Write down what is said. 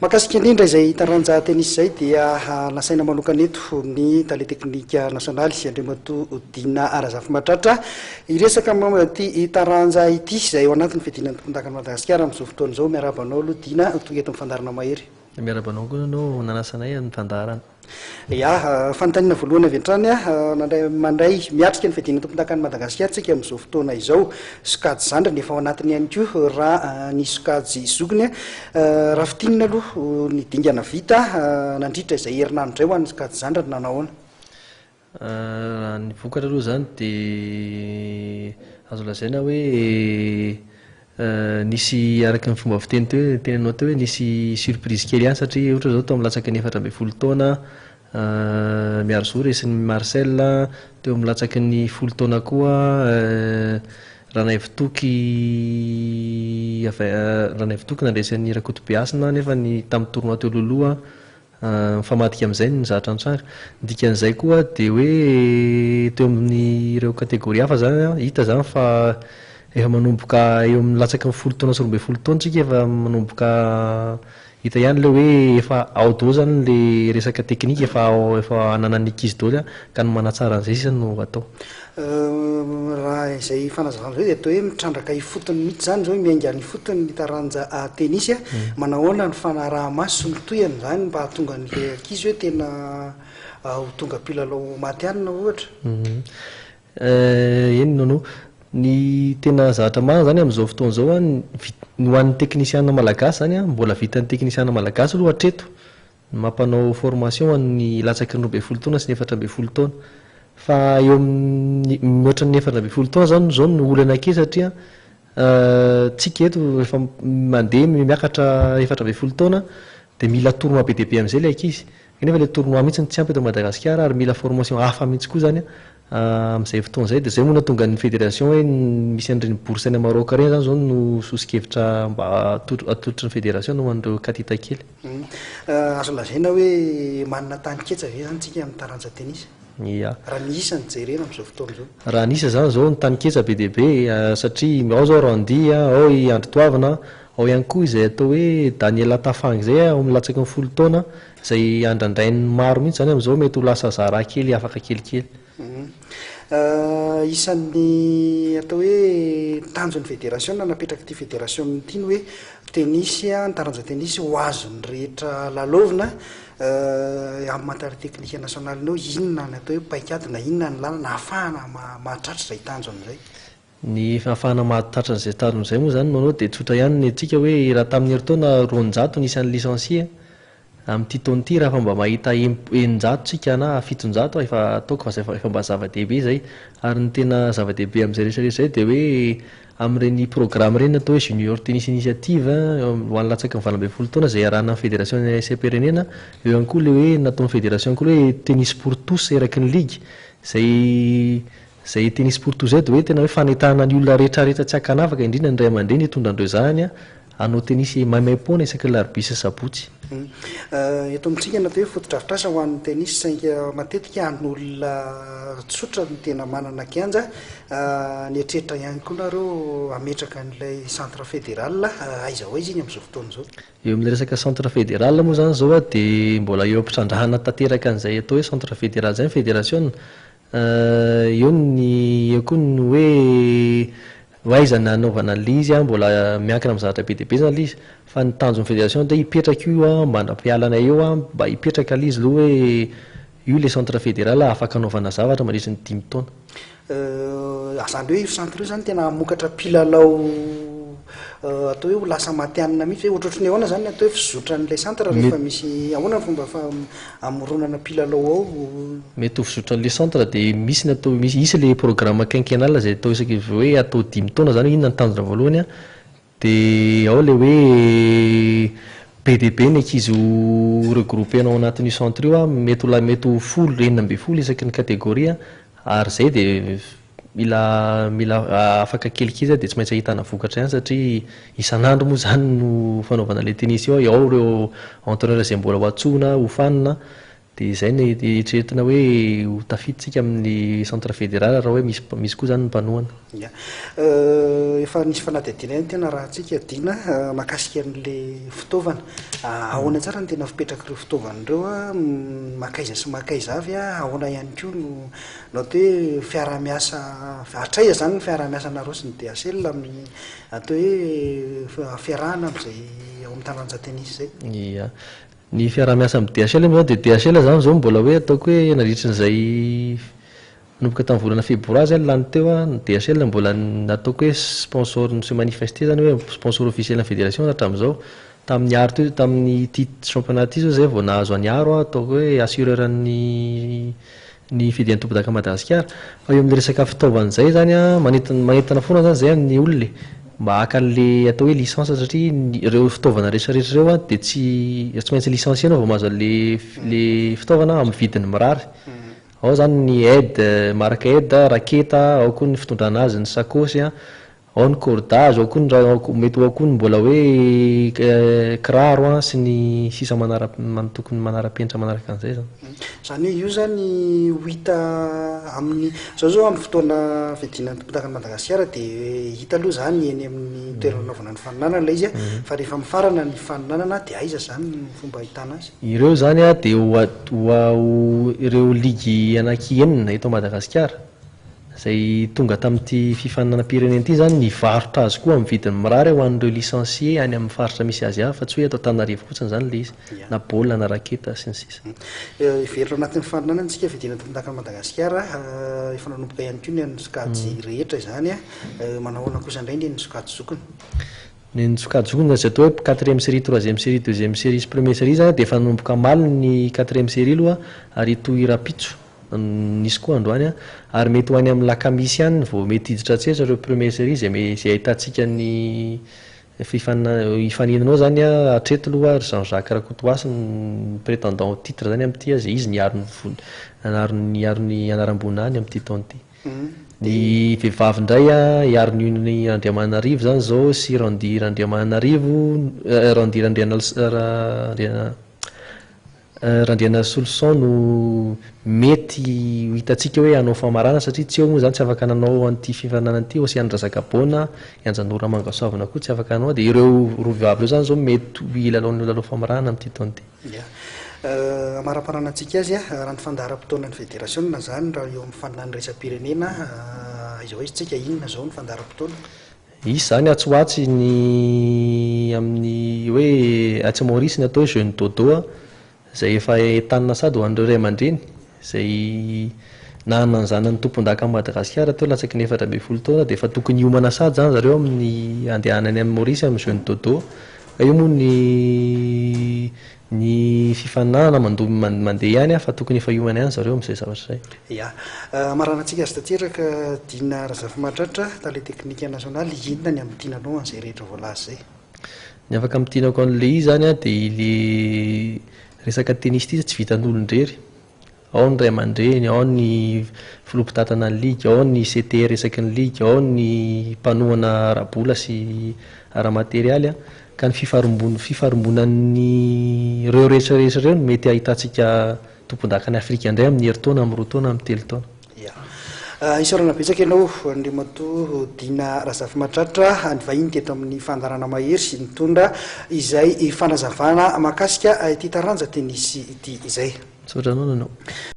Makasika indrindra izay taranja tenisy izay dia nasaina manokana eto ny tale teknika nasionaly Andriamatoa Dina Arazafimatratra iresaka ty taranja ity izay ao anatin'ny fiadinan'ny tompontakan'i Madagasikara amin'izao fotoana izao. Miarabanao aloha Dina, tonga eto mifandarana mahery. Miarabanao koa no nanasanay amin'ny fandarana. Ya, fanontaniana voalohany avy hatrany mandray miatrika ny fiadinan'ny tompontakan'i Madagasikara tsika amin'izao fotoana izao. Sokajy zandriny efa ao anatiny ihany koa raha ny sokajy zokiny raha fitinina aloha ny dingana vita nandritra izay herinandro izay ho an'ny sokajy zandriny nanahoana. Ny vokatra aloha zany dia azo lazaina hoe nisy araka ny fomba fiteny teo tenanao teo hoe nisy surprise kely ihany satria ohatra zao tao amin'ny latsaky ny 14 taona miaro zo resin'ny Marcel, teo amin'ny latsaky ny 10 taona koa Ranaivotoky nandresan'ny Rakotobeasina nefa ny tamin'ny tournoi teo loloha mifamadika amin'izay ny zatra antranga. Dikan'izay koa dia hoe teo amin'ny ireo kategoria hafa zany hita zany fa efa manomboka eo amin'ny latsaky ny 10 taona sy 12 taona tsika efa manomboka hita ihany le hoe efa ao dao zany le resaka teknika efa ananan'ny ankizy daholo ka ny manatsara an'izay sisa no atao. Raha izay fanazavana zao dia atao hoe mitrandraka ifotony mihitsy zany zao miainga ny fotony ny taranja tenisy manahoana ny fanaraha-maso sy mitohany zany mba hahatonga an'ilay ankizy hoe tena ho tonga mpilalao maty ihany na ohatra. Eny nono ny tena zavatra marina zany amin'izao fotoana zao ny hoan'ny teknisiana malagasy zany mbola vitan'ny teknisiana malagasy aloha hatreto mampanao formation hoan'ny latsaky ny 12 taona sy ny 14 taona fa eo mihoatra ny 14 taona zany zao no olana kely satria tsika eto efa mandeha miakatra 14 taona dia mila tournoi be dia be amin'izay ilay ankizy nefa ilay tournoi mihitsy tsy ampy eto Madagasikara ary mila formation hafa mihitsy koa zany amin'izay fotoana izay dia zay moa nahatonga ny fédération hoe misy an'ireny bourse any Maroc ireny zany zao no sosikevitra mba atolotry ny fédération no an'ireo katita kely. Azo lazaina hoe manana tany ketsa ve zany tsika amin'ny taranja tenisy? Ya. Raha ny isa ny jerena amin'izao fotoana izao. Raha ny isa zany zao ny tany ketsa be dia be satria ao zao Randy, ao i Andry Toavina, ao ihany koa izay atao hoe Daniela Tafang izay ao amin'ny latsaky ny 10 taona izay andrandrainy maro mihitsy zany amin'izao mety ho lasa zara kely afaka kelikely. Isan'ny atao hoe tanjon'ny fédération napetraka ity fédération ity ny hoe tenisy ny taranja tenisy ho azony rehetra lalaovina amin'ny matari teknika nasionalinao inona ny atao hoe paikady na inona ny lalana ahafahana mahatratra izay tanjona izay. Ny ahafahana mahatratra izay tanjona izay moa zany manao dia tsotra ihany ny antsika hoe raha tamin'ny herintaona 200 nisy an'ny licencié amin'ity taona ity raha fa mba mahita 900 tsika na 700 efa ataoko fa efa mba zava-dehibe izay ary ny tena zava-dehibe amin'izay rehetrarehetra izay dia hoe amin'ireny programme ireny atao hoe junior tennis initiative ho an'ny latsaky ny 12 taona izay arahana ny fédération isam-pirenena eo ihany koa ilay hoe nataon'ny fédération koa hoe tennis pour tous eraky ny ligue izay tennis pour tous zay dia hoe tena hoe fanetahana ny olona rehetrarehetra tsy hakanafaka indrindra ny ray aman-dreny hitondra andreo zanany hanao tenisy maimaimpona isaky ny larobia sabotsy. Eto amintsika natao hoe foto-drafitrasa ho an'ny tenisy sainga matetika an'olona tsotra ny tena manana kianja ny etreritra ihany koa nareo ametraka an'ilay centre fédéral aiza ho aiza iny amin'izao fotoana izao. Eo amin'ilay resaka centre fédéral moa zany zao dia mbola eo ampitrandrahana tanteraka an'izay atao hoe centre fédéral zay ny fédération eo koa ny hoe aiza ny anaovana lizy mbola miankina amin'ny zavatra be dia be zany lizy fa ny tanjon'ny fédération dia hipetraka io mba andram-pialana eo mba hipetraka lizy aloha hoe io le centre fédéral afaka anaovana zavatra mandritra ny 5 taona. Zany hoe io centre io zany tena mamokatra mpilalao atao hoe ho lasa matianina mihitsy hoe ohatrohatry ny ahoana zany atao hoe fizotran'ilay centre rehefa misy ahoana ny fomba amoronana mpilalao ao. Mety ho fizotran'ilay centre dia misy ny atao misy le programme quinquennal izay atao isaky hoe atao 5 taona zany inona ny tanjona voalohany dia ao le hoe be dia be ny ankizy regroupé anao anatin'io centre io mety ho 10 isaky ny kategoria ary izay dia mila afaka kelikely dia tsy maintsy ahitana vokatra ihany satria isan'andro moa zany no fanaovana ilay tenisy ao ireo entraîneur izay mbola ho antsoina ho fanina dia izay ny eritreretina hoe ho tafiditsika amin'ny centre fédéral raha hoe misy koa zany ny mpanohana. Ya efa nisy fanadihadiana ihany tena raha antsika dina mahakasika an'le fitaovana ahoana tsara ny tena fipetraka ireo fitaovanareo a makaiza sy makaiza avy a ahoana ihany koa no atao hoe fiara-miasa hatraiza zany ny fiara-miasanareo sy ny DHL amin'ny atao hoe fiarahana amin'izay ao amin'ny tanànan-Jateny zay. Ia ny fiara-miasa amin'ny DHL moa dia DHL zany zao mbola hoe ataoko hoe nandritran'izay nomboka tamin'ny volana févroy zany lany teo a ny DHL mbola nataoko hoe sponsor se manifesté zany hoe sponsor officiel na fédération hatramin'izao tamin'ny aro teo tamin'ny titre championnat ty zao zay vao nahazo any aro ataoko hoe assureur ny fidian'ny tompon-daka Madagasikara fa eo amin'ny resaka fitaovana zay zany a manentana foana zany zay amin'ny olona mba haka an'le atao hoe licence satria ireo fitaovana rehetrarehetra ireo a dia tsy maintsy licence ianao vao mahazo le fitaovana amin'ny vidiny mirary. Ao zany ny aide marque aide raketa ao koa ny fitondrana azy ny sakosy a ao ny cordage ao koa ny mety ao koa ny mbola hoe kiraro a sy ny sisa tokony manara-penitra manaraka an'izay zany. Zany io zany ho hita amin'ny zao amin'ny fotoana fidian'ny tompon-daka Madagasikara dia hita aloha zany eny amin'ny toerana naovana ny faninanana ilay izy a fa rehefa mifarana ny faninanana dia aiza zany ny fomba ahitana azy. Ireo zany a dia ireo ligy anaky 9 eto Madagasikara zay tonga tamin'ity fifaninanam-pirenena ity zany nivarotra azy koa amin'ny vidiny mirary ho an'ireo licencié any amin'ny faritra misy azy hafa fa tsy hoe atao Antananarivo fotsiny zany le izy na baolina na raketa sy ny sisa. Iveritra anatin'ny faninanana antsika fidian'ny tompon-daka Madagasikara efa nanomboka ihany koa ny sokajy rehetra izany a manahoana kosa indray ny sokajy zokiny. Ny sokajy zokiny zay atao hoe 4e série 3e série 2e série sy 1er série zany dia efa nanomboka maly ny 4e série aloha ary tohira-pitso nisy koa androany a ary mety ho any amin'ny lakamisy ihany vao mety hiditra tsetra ireo 1er série zay ahitantsika ny hifaninanao zany a hatreto aloha Jean-Jacques Rakotoasy ny prétendant au titre zany amin'ity zay izy niaro ny anaram-bony any amin'ity taona ity. Ny vehivavy indray a iarony Randriamanarivo zany zao sy Randi Randriamanarivo Randriana Solson no mety hitantsika hoe hanao famarana satria tsy eo moa zany tsy afaka nanao an'ity fifaninanana ity Osiany Razakabona Anjanora Mangasoavana koa tsy afaka hanao dia ireo roa vehivavy ireo zany zao mety lalao famarana amin'ity taona ity. Amara-paranantsika azy a raha ny fandaharam-potoanan'ny fédération na zany raha eo amin'ny faninan'ny raisam-pirenena izao izy tsika inona zao ny fandaharam-potoana. Izy zany atsoatsy ny amin'ny hoe Atsy Maurice ny atao hoe jeune dodo zay efa entanina sady ho an'ireo ray aman-dreny zay nanana ny zanany tompon-daka Madagasikara teo latsaky ny 4 taona dia efa tokony hiomana sady zany zareo amin'ny andehanany amin'ny Maurice amin'ny jeune dodo ka io moa ny fifaninana mandeha ihany fa tokony efa hiomana ihany zareo amin'izay zavatra izay. Ya maranantsika azy tanteraka Dina Razafy-Mahatratra tale teknika nasionaly inona ny amintinanao an'izay rehetra voalaza zay. Ny afaka amintinako an'le izy zany a dia le resaka tennis ity tsy vitan'olon-drery ao ny ray aman-dreny ao ny filopitatana ny ligy ao ny CTR resaky ny ligy ao ny mpanohana ara-bola sy ara-materialy a ka ny fifarombonan'ny ireo rehetrarehetra ireo no mety ahitantsika tompon-daka ny Afrika indray amin'ny herintaona amin'ny 2 taona amin'ny 3 taona. Isorana betsaka ianao Andriamato Dina Razafy-Mahatratra ny vahiny teto amin'ny fandarana mahery sy nitondra izay fanazavana mahakasika ity taranja tenisy ity izay. Misaotra anao nanao.